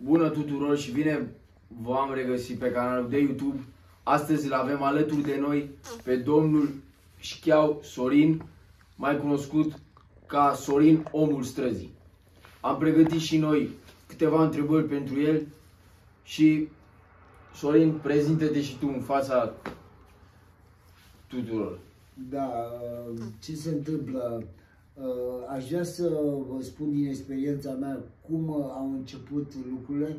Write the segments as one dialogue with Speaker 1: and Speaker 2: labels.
Speaker 1: Bună tuturor și bine v-am regăsit pe canalul de YouTube. Astăzi îl avem alături de noi pe domnul Șcheau Sorin, mai cunoscut ca Sorin, omul străzii. Am pregătit și noi câteva întrebări pentru el și Sorin, prezintă-te și tu în fața tuturor.
Speaker 2: Da, ce se întâmplă? Aș vrea să vă spun din experiența mea cum au început lucrurile.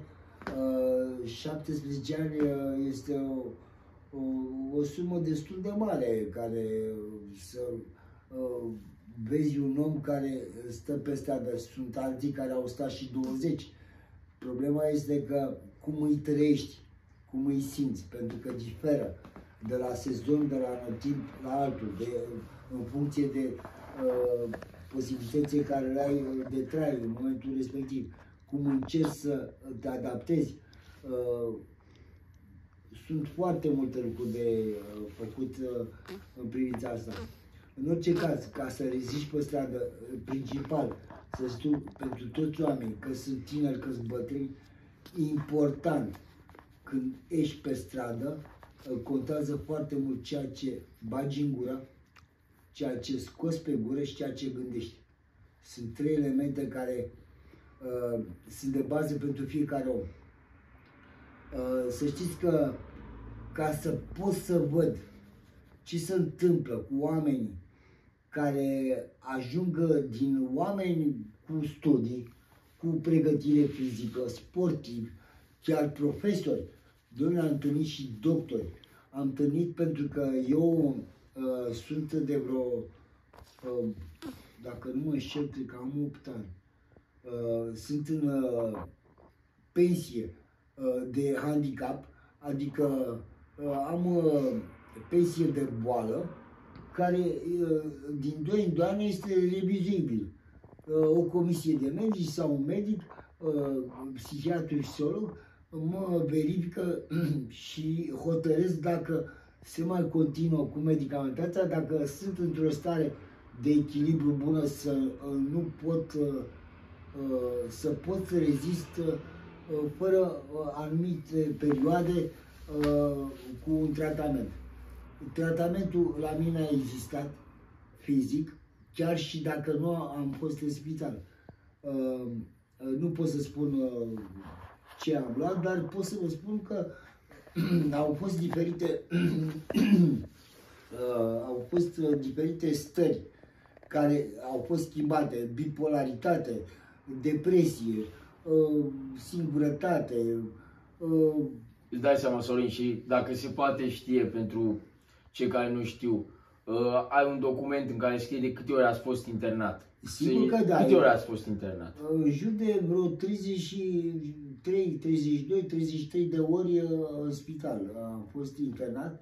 Speaker 2: 17 ani este o sumă destul de mare care să vezi un om care stă pe stradă. Sunt alții care au stat și 20. Problema este că cum îi trăiești, cum îi simți, pentru că diferă de la sezon, de la timp la altul, în funcție de posibilitățile care le ai de trai în momentul respectiv, cum încerci să te adaptezi. Sunt foarte multe lucruri de făcut în privința asta. În orice caz, ca să reziști pe stradă, principal, să știu pentru toți oamenii, că sunt tineri, că sunt bătrâni, important când ești pe stradă, contează foarte mult ceea ce bagi în gură, ceea ce scoți pe gură și ceea ce gândești. Sunt trei elemente care sunt de bază pentru fiecare om. Să știți că ca să pot să văd ce se întâmplă cu oamenii care ajung din oameni cu studii, cu pregătire fizică, sportivi, chiar profesori, eu am întâlnit și doctori. Am întâlnit pentru că eu sunt de vreo, dacă nu mă înșel, cred că am 8 ani. Sunt în pensie de handicap, adică am pensie de boală, care din 2 în 2 ani este revizuibil. O comisie de medici sau un medic, psihiatru și psiholog, mă verifică și hotărăsc dacă se mai continuă cu medicamentația, dacă sunt într-o stare de echilibru bună să nu pot să pot să rezist fără anumite perioade cu un tratament. Tratamentul la mine a existat fizic, chiar și dacă nu am fost în spital. Nu pot să spun ce am luat, dar pot să vă spun că au fost diferite stări care au fost schimbate, bipolaritate, depresie, singurătate.
Speaker 1: Îți dai seama, Sorin, și dacă se poate știe pentru cei care nu știu, ai un document în care scrie de câte ori ați fost internat.
Speaker 2: Sigur că da.
Speaker 1: Câte ori ați fost internat?
Speaker 2: În jur de vreo 33, 32, 33 de ori în spital am fost internat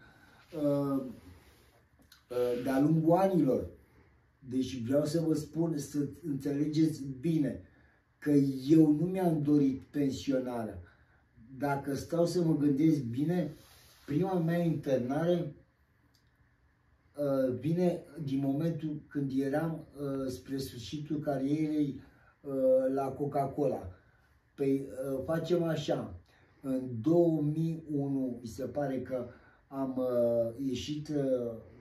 Speaker 2: de-a lungul anilor. Deci vreau să vă spun, să înțelegeți bine, că eu nu mi-am dorit pensionarea. Dacă stau să mă gândesc bine, prima mea internare vine din momentul când eram spre sfârșitul carierei la Coca-Cola. Păi facem așa, în 2001 mi se pare că am ieșit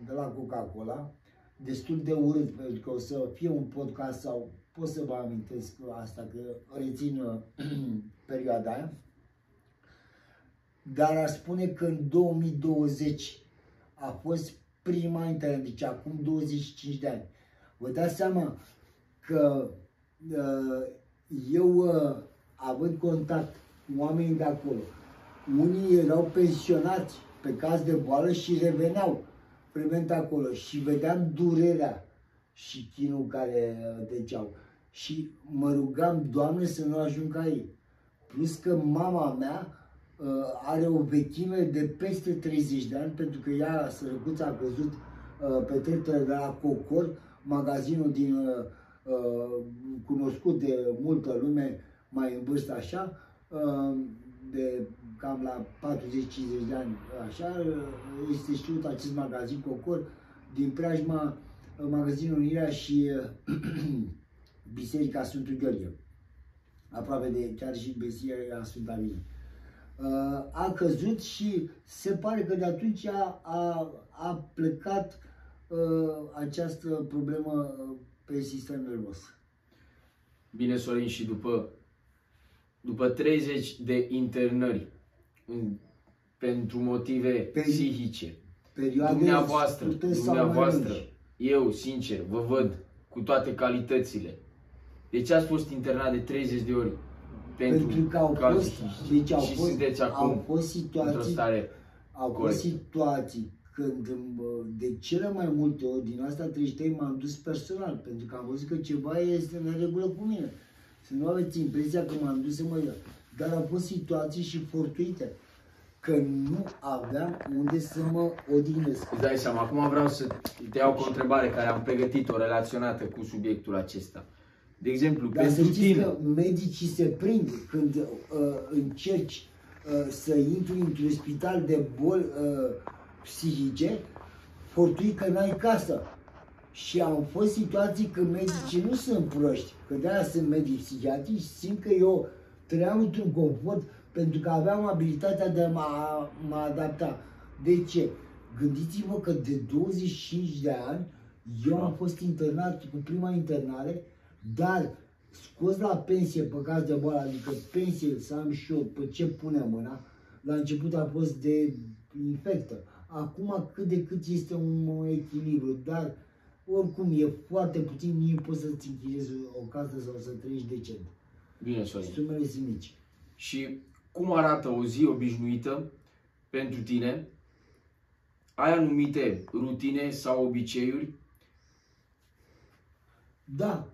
Speaker 2: de la Coca-Cola, destul de urât, pentru că o să fie un podcast sau pot să vă amintesc asta, că rețin perioada aia. Dar aș spune că în 2020 a fost prima internare, deci acum 25 de ani. Vă dați seama că eu, având contact cu oamenii de acolo, unii erau pensionați pe caz de boală și reveneau frecvent acolo și vedeam durerea și chinul care treceau. Și mă rugam, Doamne, să nu ajung ca ei. Plus că mama mea are o vechime de peste 30 de ani, pentru că ea, sărăcuța, a căzut pe treptele de la Cocor, magazinul din cunoscut de multă lume, mai în vârstă așa, de cam la 40-50 de ani, așa, este știut acest magazin Cocor, din preajma magazinul Unirea și Biserica Sfântul Gheorghe. aproape de chiar și Biserica Sfânta Vine. A căzut și se pare că de atunci a plecat această problemă pe sistemul nervos.
Speaker 1: Bine, Sorin, și după 30 de internări pentru motive psihice, dumneavoastră, eu, sincer, vă văd cu toate calitățile. De ce ați fost internat de 30 de ori?
Speaker 2: Pentru că au fost situații când de cele mai multe ori din asta 33 m-am dus personal, pentru că am văzut că ceva este în regulă cu mine. Să nu aveți impresia că m-am dus să mă ia. Dar au fost situații și fortuite, că nu aveam unde să mă odihnesc.
Speaker 1: Îți dai seama, acum vreau să te iau cu o întrebare care am pregătit-o relaționată cu subiectul acesta. De exemplu,
Speaker 2: dar
Speaker 1: pentru
Speaker 2: să știți
Speaker 1: tine...
Speaker 2: că medicii se prind când încerci să intri într-un spital de boli psihice, fortui că n-ai casă. Și au fost situații când medicii nu sunt proști, că de-aia sunt medici psihiatrici, simt că eu trăiam într-un confort pentru că aveam abilitatea de a mă adapta. De ce? Gândiți-vă că de 25 de ani eu am fost internat cu prima internare, dar scos la pensie pe caz de boală, adică pensie să am și eu pe ce pune mâna, la început a fost de infectă. Acum cât de cât este un echilibru, dar oricum e foarte puțin, nu poți să-ți închiriezi o casă sau să trăiești decent.
Speaker 1: Bine, Sorin.
Speaker 2: Sumele sunt mici.
Speaker 1: Și cum arată o zi obișnuită pentru tine? Ai anumite rutine sau obiceiuri?
Speaker 2: Da.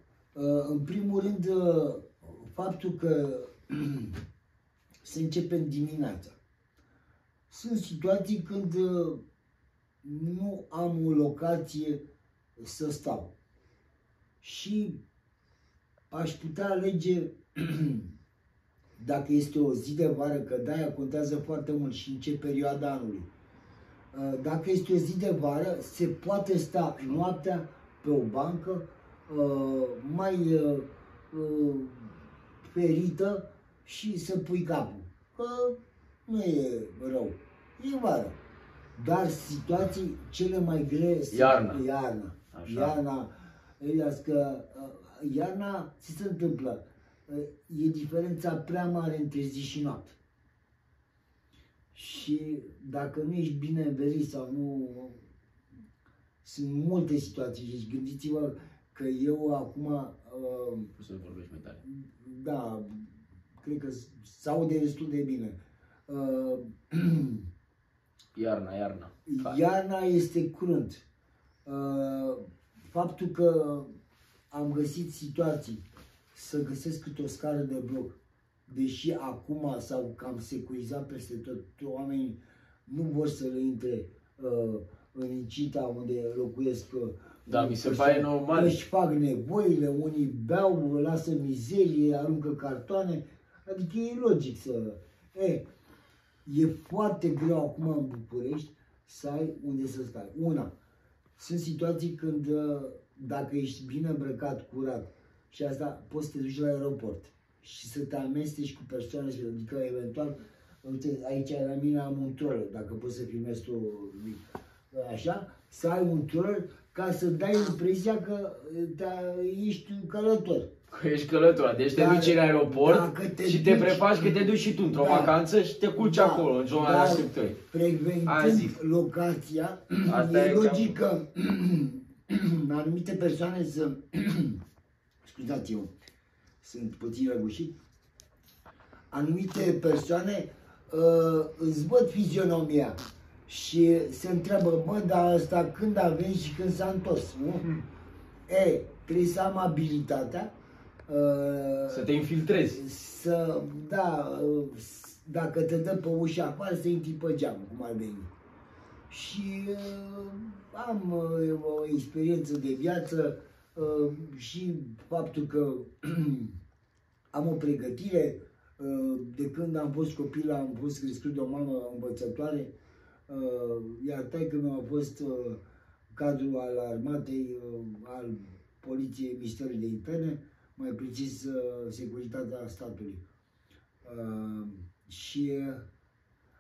Speaker 2: În primul rând, faptul că se începe în dimineața. Sunt situații când nu am o locație să stau. Și aș putea alege, dacă este o zi de vară, că de-aia contează foarte mult și în ce perioada anului. Dacă este o zi de vară, se poate sta noaptea pe o bancă mai ferită și să pui capul. Că nu e rău. E vară. Dar situații cele mai grele sunt iarna. Iarna ce se întâmplă? E diferența prea mare între zi și noapte. Și dacă nu ești bine învelit sau nu... Sunt multe situații. Deci gândiți-vă că eu acum...
Speaker 1: Poți să vorbești mai tare.
Speaker 2: Da, cred că s-aude destul de bine.
Speaker 1: Iarna.
Speaker 2: Iarna este crunt. Faptul că am găsit situații să găsesc câte o scară de bloc, deși acum s-au cam securizat peste tot, oamenii nu vor să le intre în incita unde locuiesc.
Speaker 1: Da, mi se pare normal.
Speaker 2: Își fac nevoile, unii beau, lasă mizerie, aruncă cartoane, adică e logic să... E foarte greu acum în București să ai unde să stai. Sunt situații când dacă ești bine îmbrăcat, curat, și asta poți să te duci la aeroport și să te amesteci cu persoane, adică eventual, uite, aici la mine am un troller, dacă poți să filmezi tu, așa, să ai un troller ca să dai impresia că ești un călător.
Speaker 1: Că ești călător, deci te duci în aeroport și te prefaci că te duci și tu într-o vacanță și te culci acolo, în zona de așteptări.
Speaker 2: Frecventând locația, e logic că anumite persoane să... Scuzați, eu sunt puțin răgușit. Anumite persoane îți văd fizionomia și se întreabă, mă, dar ăsta când a venit și când s-a întors, nu? Trebuie să am abilitatea
Speaker 1: să te infiltrezi.
Speaker 2: Dacă te dă pe ușa afară, să intri pe geam, cum ar veni. Și am o experiență de viață și faptul că am o pregătire. De când am fost copil, am fost crescut de o mamă învățătoare, iar taică-miu a fost cadru al armatei, al poliției, Ministerului de Interne. mai precis securitatea statului. Și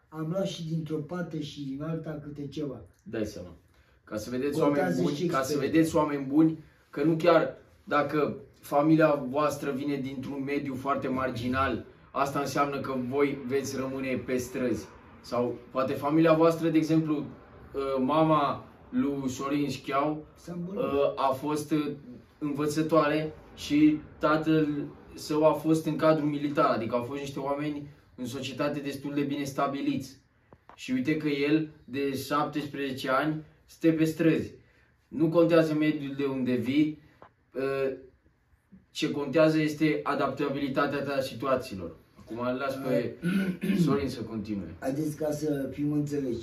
Speaker 2: am luat și dintr-o parte și din alta câte ceva.
Speaker 1: Dai seama. Ca să vedeți
Speaker 2: Contează
Speaker 1: oameni buni,
Speaker 2: și
Speaker 1: ca să
Speaker 2: experiența.
Speaker 1: vedeți oameni buni, că nu chiar dacă familia voastră vine dintr-un mediu foarte marginal, asta înseamnă că voi veți rămâne pe străzi. Sau poate familia voastră, de exemplu, mama lui Sorin Șcheau a fost învățătoare și tatăl său a fost în cadrul militar, adică au fost niște oameni în societate destul de bine stabiliți. Și uite că el, de 17 ani, stă pe străzi. Nu contează mediul de unde vii, ce contează este adaptabilitatea ta situațiilor. Acum îl las pe Sorin să continue.
Speaker 2: Haideți ca să fim înțelegi.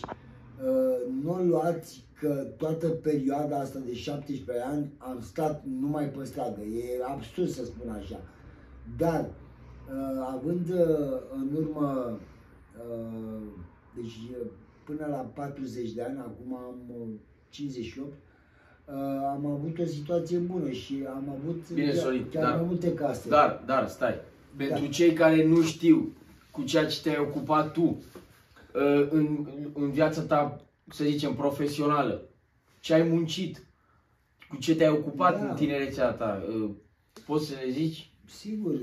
Speaker 2: Nu luați că toată perioada asta de 17 ani am stat numai pe stradă. E absurd să spun așa. Dar, având în urmă, deci până la 40 de ani, acum am 58, am avut o situație bună și am avut
Speaker 1: Bine, Sorin,
Speaker 2: chiar mai multe case.
Speaker 1: Dar, stai. Pentru cei care nu știu cu ceea ce te-ai ocupat tu în viața ta, să zicem, profesională, ce ai muncit, cu ce te-ai ocupat în tinerețea ta, poți să ne zici?
Speaker 2: Sigur,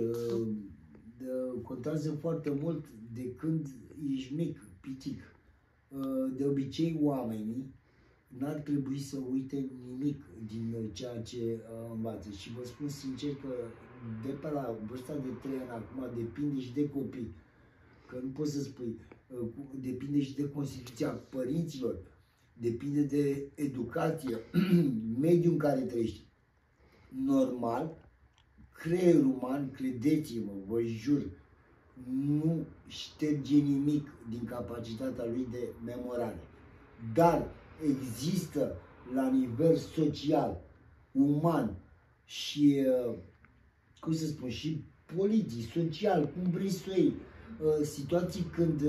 Speaker 2: contează foarte mult de când ești mic, pitic. De obicei, oamenii n-ar trebui să uite nimic din ceea ce învață. Și vă spun sincer că de pe la vârsta de 3 ani acum depinde și de copii. Că nu poți să spui, depinde și de constituția părinților, depinde de educație, mediul în care trăiești. Normal, creierul uman, credeți-mă, vă jur, nu șterge nimic din capacitatea lui de memorare. Dar există la nivel social, uman și, cum să spun, și politic, social, cum vrei să o iei, situații când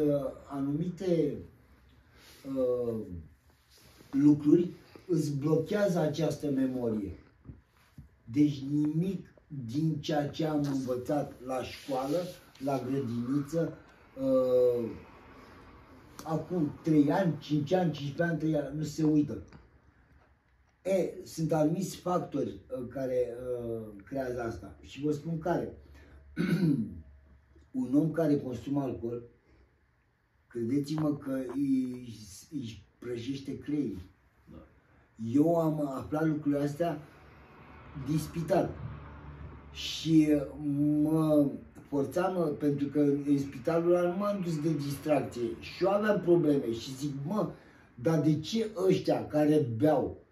Speaker 2: anumite lucruri îți blochează această memorie. Deci nimic din ceea ce am învățat la școală, la grădiniță, acum 3 ani, 5 ani, 15 ani, 3 ani, nu se uită. Sunt anumiți factori care creează asta. Și vă spun care. Un om care consumă alcool, credeți-mă că își prăjește creierul. Eu am aflat lucrurile astea din spital. Și mă forțam, pentru că în spitalul ăla nu m-am dus de distracție și eu aveam probleme și zic, dar de ce ăștia care beau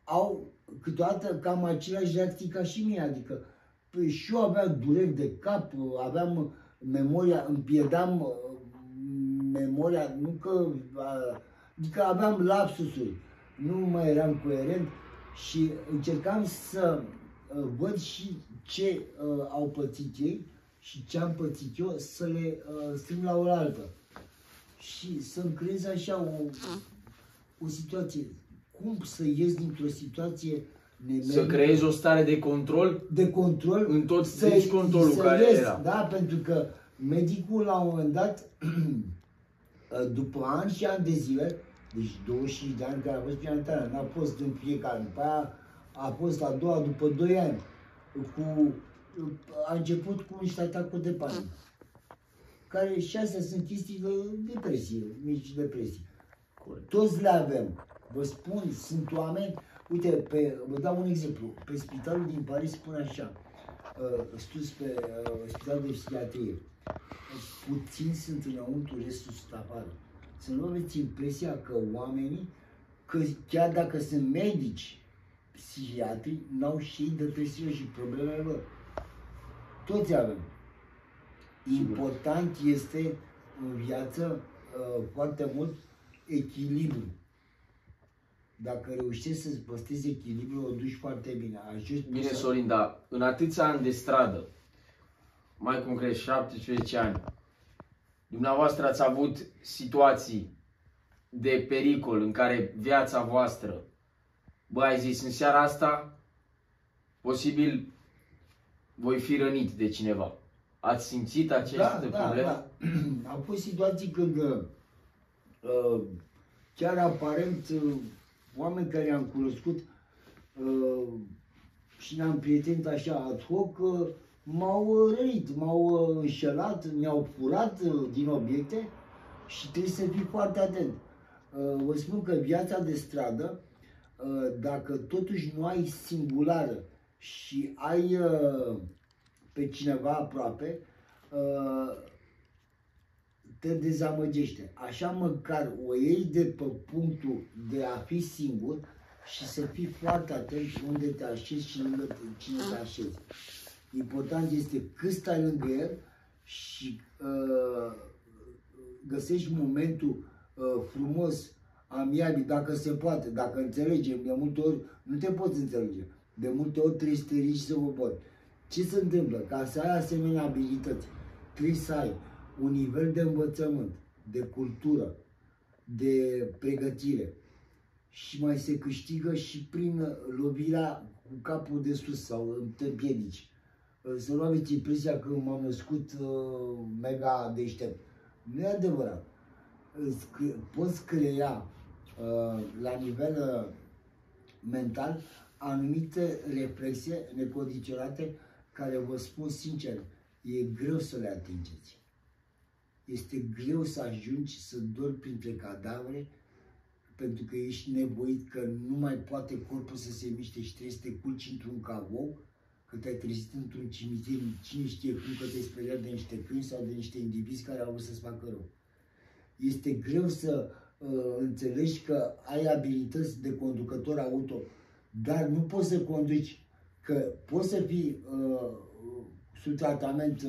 Speaker 2: au câteodată cam aceleași reacții ca și mine, adică și eu aveam dureri de cap, aveam memoria, îmi pierdeam memoria, nu că, adică aveam lapsusuri, nu mai eram coerent și încercam să văd și ce au pățit ei și ce am pățit eu, să le strâng la oaltă și să-mi creez așa o situație. Cum să ies dintr-o situație nemerită?
Speaker 1: Să creezi o stare de control?
Speaker 2: De control?
Speaker 1: În tot discontrolul care era.
Speaker 2: Da, pentru că medicul la un moment dat, după ani și ani de zile, deci 25 de ani care a fost pianitarea, n-a fost în fiecare, după aia a fost a doua după 2 ani, a început cu niște atacuri de panică, care și astea sunt chestii de depresie, mici depresii. Toți le avem. Vă spun, sunt oameni, uite, vă dau un exemplu, pe spitalul din Paris spune așa, studios pe spitalul de psihiatrie, puțini sunt înăuntru, restul sunt afară. Să nu aveți impresia că oamenii, că chiar dacă sunt medici, psihiatri, n-au și ei depresiune și problemele lor. Toți avem. Important este în viață foarte mult echilibru. Dacă reușești să-ți păstrezi echilibru, o duci foarte bine.
Speaker 1: Bine, Sorin, dar în atâția ani de stradă, mai concret 17 ani, dumneavoastră ați avut situații de pericol în care viața voastră, ai zis, în seara asta, posibil voi fi rănit de cineva. Ați simțit aceste probleme?
Speaker 2: Da. Au fost situații când chiar aparent oameni care i-am cunoscut și ne-am prietenit așa ad hoc, m-au rănit, m-au înșelat, mi-au furat din obiecte și trebuie să fii foarte atent. Vă spun că viața de stradă, dacă totuși nu ai singulară și ai pe cineva aproape, te dezamăgește. Așa măcar o iei de pe punctul de a fi singur și să fii foarte atent unde te așezi și lângă cine te așezi. Important este cât stai lângă el și găsești momentul frumos, amiabil, dacă se poate, dacă înțelegem. De multe ori nu te poți înțelege. De multe ori trebuie să te ridici să vorbi. Ce se întâmplă? Ca să ai asemenea abilități, trebuie să ai un nivel de învățământ, de cultură, de pregătire și mai se câștigă și prin lovirea cu capul de sus sau te împiedici. Să nu aveți impresia că m-am născut mega deștept. Nu e adevărat. Poți crea la nivel mental anumite reflexe necondiționate care, vă spun sincer, e greu să le atingeți. Este greu să ajungi să dormi printre cadavre pentru că ești nevoit, că nu mai poate corpul să se miște și trebuie să te culci într-un cavou, că te-ai trezit într-un cimitir, cine știe cum, că te-ai speriat de niște câini sau de niște indivizi care au vrut să-ți facă rău. Este greu să înțelegi că ai abilități de conducător auto, dar nu poți să conduci, că poți să fii sub tratament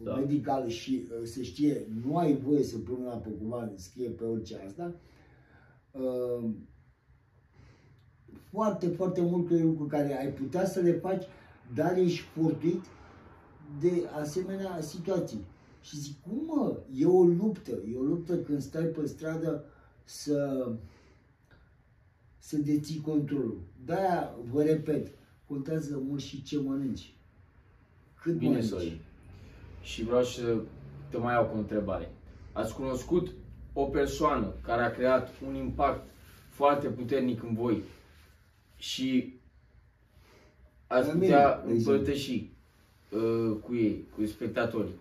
Speaker 2: medical și se știe, nu ai voie să pui mâna pe cumva, scrie pe orice asta. Foarte, foarte multe lucruri care ai putea să le faci, dar ești furtuit de asemenea situații. Și zic, cum mă, e o luptă când stai pe stradă să deții controlul. De-aia, vă repet, contează mult și ce mănânci. Cât
Speaker 1: Bine,
Speaker 2: mănânci.
Speaker 1: Sorin. Și vreau să te mai iau cu o întrebare. Ați cunoscut o persoană care a creat un impact foarte puternic în voi și ați putea împărtăși cu ei, cu spectatorii.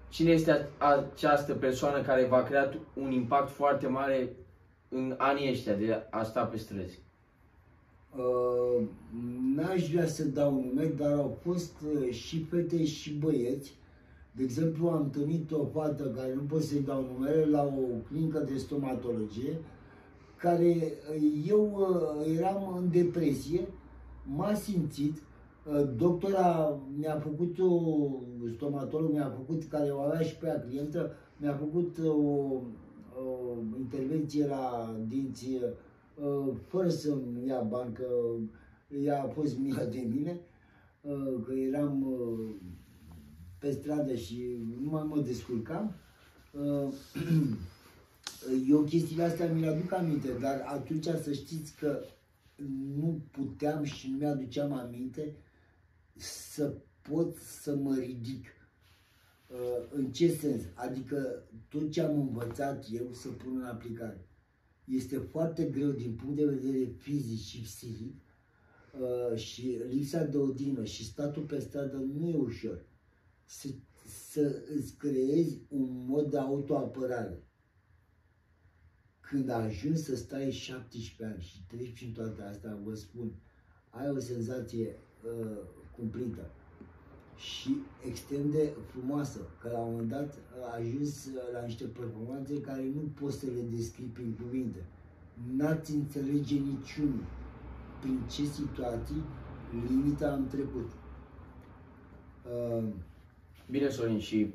Speaker 1: Cine este această persoană care v-a creat un impact foarte mare în anii ăștia de a sta pe străzi?
Speaker 2: N-aș vrea să dau nume, dar au fost și fete și băieți. De exemplu, am întâlnit o fată care nu pot să-i dau numele la o clinică de stomatologie, care eu eram în depresie, m-a simțit, doctora mi-a făcut, stomatolog mi-a făcut, care o avea și pe ea clientă, mi-a făcut o intervenție la dinți, fără să-mi ia bani, că ea a fost milă de mine, că eram pe stradă și nu mai mă descurcam. Eu chestiile astea mi le aduc aminte, dar atunci să știți că nu puteam și nu mi-aduceam aminte să pot să mă ridic. În ce sens? Adică tot ce am învățat eu să pun în aplicare. Este foarte greu din punct de vedere fizic și psihic și lipsa de odihnă și statul pe stradă nu e ușor. Să îți creezi un mod de autoapărare. Când ajungi să stai 17 ani și treci prin toate astea, vă spun, ai o senzație cumplită și extrem de frumoasă, că la un moment dat ajuns la niște performanțe care nu poți să le descrii prin cuvinte. N-ați înțelege niciunul prin ce situații limita am trecut.
Speaker 1: Bine, Sorin, și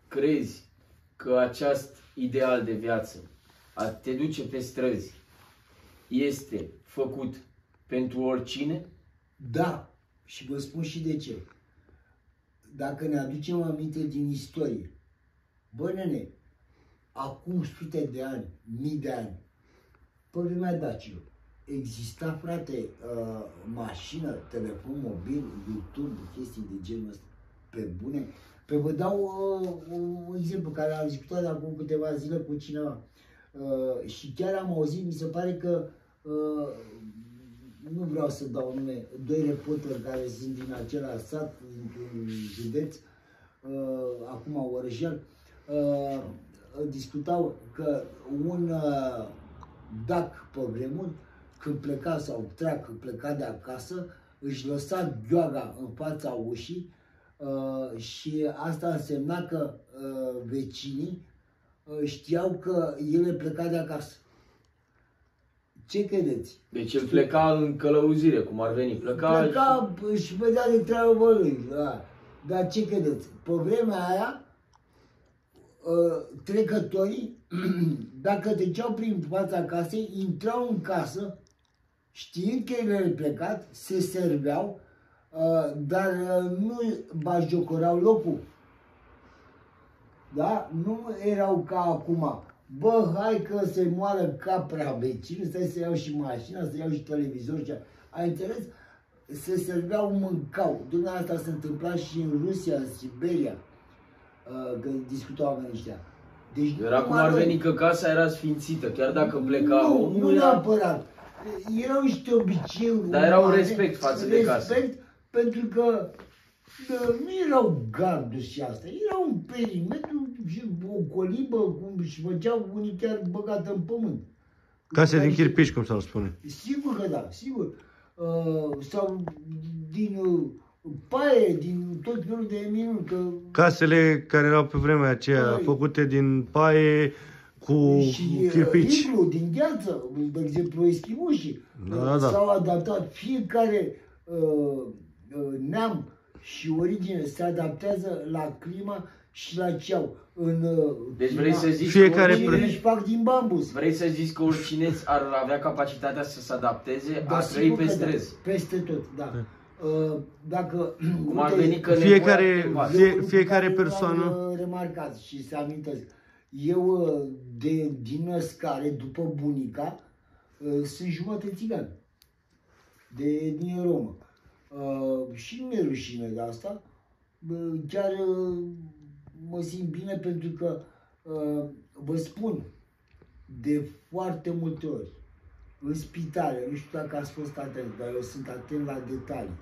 Speaker 1: crezi că acest ideal de viață, a te duce pe străzi, este făcut pentru oricine?
Speaker 2: Da, și vă spun și de ce. Dacă ne aducem aminte din istorie, bă, nene, acum sute de ani, mii de ani, pe vremea dacilor, exista, frate, mașină, telefon mobil, YouTube, chestii de genul ăsta, pe bune. Pe vă dau un exemplu care am discutat acum câteva zile cu cineva și chiar am auzit, mi se pare că, nu vreau să dau nume, doi reporteri care sunt din același sat, dintr-un județ, acum Orășel, discutau că un dac pe vremuri, când pleca sau când pleca de acasă, își lăsa gheoaga în fața ușii și asta însemna că vecinii știau că el pleca de acasă. Ce credeți?
Speaker 1: Deci el pleca în călăuzire, cum ar veni.
Speaker 2: Pleca și vedea de treabă lui. Da. Dar ce credeți? Pe vremea aia, trecătorii, dacă treceau prin fața casei, intrau în casă, știind că el era plecat, se serveau, dar nu bagiocorau locul. Da? Nu erau ca acum. Bă, hai că se moară capra vecinul, stai să iau și mașina, să iau și televizor. Ai înțeles? Se serveau, mâncau. Dumneavoastră asta se întâmpla și în Rusia, în Siberia, când discutau oamenii ăștia. Deci,
Speaker 1: era cum ar veni că casa era sfințită, chiar dacă pleca.
Speaker 2: Nu neapărat. Erau niște obiceiuri.
Speaker 1: Dar era un respect față de casă.
Speaker 2: Respect pentru că nu erau garduri și asta. Era un perimetru și o colibă, cum și făceau unii chiar băgată în pământ.
Speaker 3: Case din chirpici, cum s-ar spune.
Speaker 2: Sigur că da, sigur. Sau din paie, din tot felul de minuni.
Speaker 3: Casele care erau pe vremea aceea făcute din paie cu chirpici.
Speaker 2: Și din gheață, de exemplu eschimoșii.
Speaker 3: Da.
Speaker 2: S-au adaptat. Fiecare neam și origine se adaptează la clima și la ce au.
Speaker 1: Deci vrei să zici
Speaker 3: fiecare
Speaker 2: își fac din bambus.
Speaker 1: Vrei să zici că oricine ar avea capacitatea să se adapteze,
Speaker 2: Da,
Speaker 1: ar trăi pe
Speaker 2: da.
Speaker 1: străzi.
Speaker 2: Peste tot, da. Dacă
Speaker 1: Cum ar veni că
Speaker 3: fiecare persoană
Speaker 2: remarcați și să amintesc. Eu din născare, după bunica, sunt jumătate țigan. De etnie romă. Și nu mi-e rușine de asta. Chiar mă simt bine pentru că vă spun de foarte multe ori în spitale, nu știu dacă ați fost atent, dar eu sunt atent la detalii.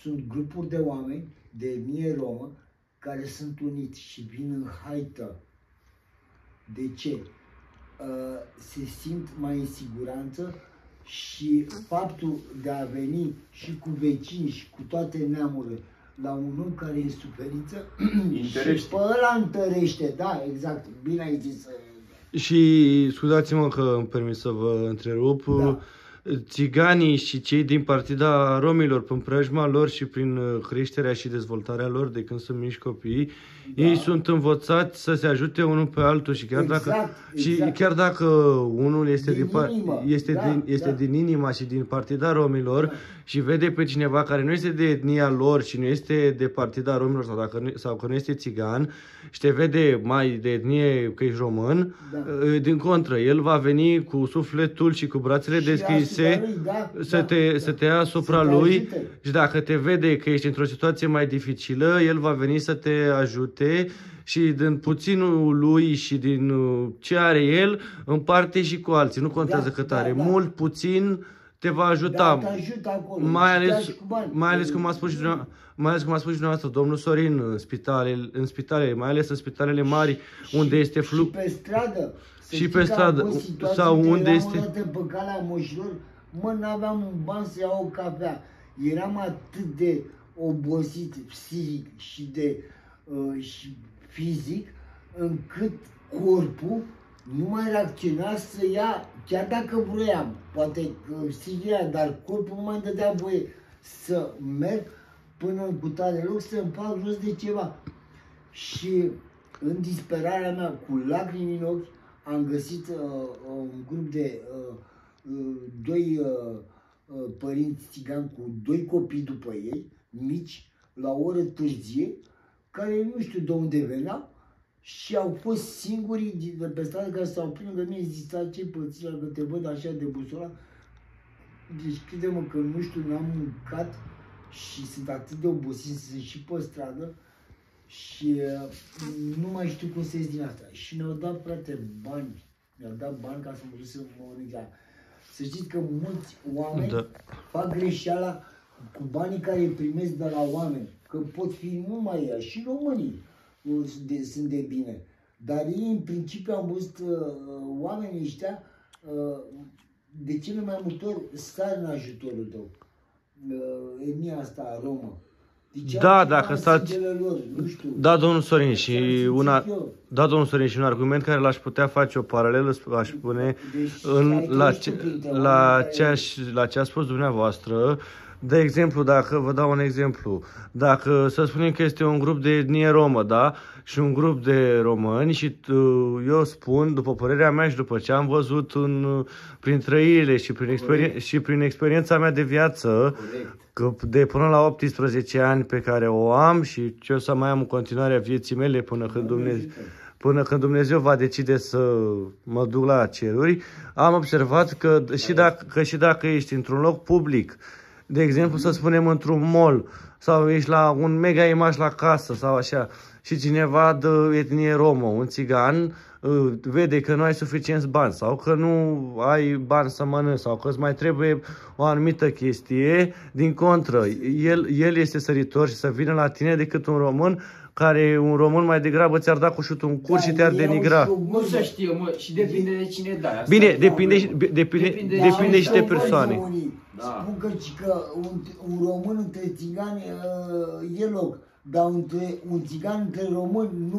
Speaker 2: Sunt grupuri de oameni de etnie romă care sunt uniți și vin în haită. De ce? Se simt mai în siguranță și faptul de a veni și cu vecini și cu toate neamurile la un om care e în suferință și pe ăla întărește, da, exact, bine ai zis.
Speaker 3: Și scuzați-mă că îmi permit să vă întrerup,
Speaker 2: Da.
Speaker 3: Țiganii și cei din partida romilor, prin preajma lor și prin creșterea și dezvoltarea lor de când sunt mici copii, ei sunt învățați să se ajute unul pe altul și chiar chiar dacă unul este din inima și din partida romilor și vede pe cineva care nu este de etnia lor și nu este de partida romilor sau că nu este țigan și te vede mai de etnie că ești român, din contră, el va veni cu sufletul și cu brațele deschise să te ia asupra lui și dacă te vede că ești într-o situație mai dificilă, el va veni să te ajute și din puținul lui și din ce are el, împarte și cu alții. Nu contează cât are. Mult, puțin, te va ajuta.
Speaker 2: Te ajută acolo.
Speaker 3: Mai ales cum a spus și dumneavoastră, domnul Sorin, în spitale, mai ales în spitalele mari, unde este flux.
Speaker 2: Și pe stradă.
Speaker 3: Și pe stradă. Sau unde este.
Speaker 2: Pe calea moșilor, n-aveam un ban să iau o cafea. Eram atât de obosit psihic și și fizic, încât corpul nu mai reacționa să ia, chiar dacă vroiam, poate psihica, dar corpul nu mai dădea voie să merg până în cutare loc să-mi fac jos de ceva. Și în disperarea mea, cu lacrimi în ochi, am găsit un grup de doi părinți țigani cu doi copii după ei, mici, la o oră târzie, care nu știu de unde veneau, și au fost singurii de pe stradă care s-au oprit lângă mine, zicea ce păților, că te văd așa de busola. Deci crede-mă că nu știu, n-am mâncat și sunt atât de obosit, sunt și pe stradă și nu mai știu cum să ies din asta. Și mi-au dat, frate, bani. Mi-au dat bani ca să mă duc să mă mănânc la... Să știți că mulți oameni fac greșeala cu banii care îi primesc de la oameni. Că pot fi numai ea, și românii sunt de bine. Dar ei, în principiu, am văzut oamenii ăștia, de cele mai multe ori, sar în ajutorul tău. Etnia asta romă. Deci
Speaker 3: da, dacă stați...
Speaker 2: lor, nu știu.
Speaker 3: Da, domnul Sorin, și domnul Sorin, și un argument care l-aș putea face o paralelă, aș spune, la ce a spus dumneavoastră. De exemplu, dacă vă dau un exemplu, dacă să spunem că este un grup de etnie romă, da, și un grup de români și eu spun, după părerea mea și după ce am văzut prin trăirile și prin experiența mea de viață, că de până la 18 ani pe care o am și ce o să mai am în continuarea vieții mele până când Dumnezeu va decide să mă duc la ceruri, am observat că și dacă ești într-un loc public, de exemplu, să spunem într-un mall sau ești la un mega imaj la casă sau așa și cineva de etnie romă, un țigan, vede că nu ai suficienți bani sau că nu ai bani să mănânci sau că îți mai trebuie o anumită chestie, din contră, el este săritor și să vină la tine decât un român care un român mai degrabă ți-ar da cu șutul în cur și te-ar denigra.
Speaker 1: Nu se știe, mă, și depinde de cine dai.
Speaker 3: Bine, depinde și de persoane.
Speaker 2: Spun că un român între țigani e loc, dar un țigan între români nu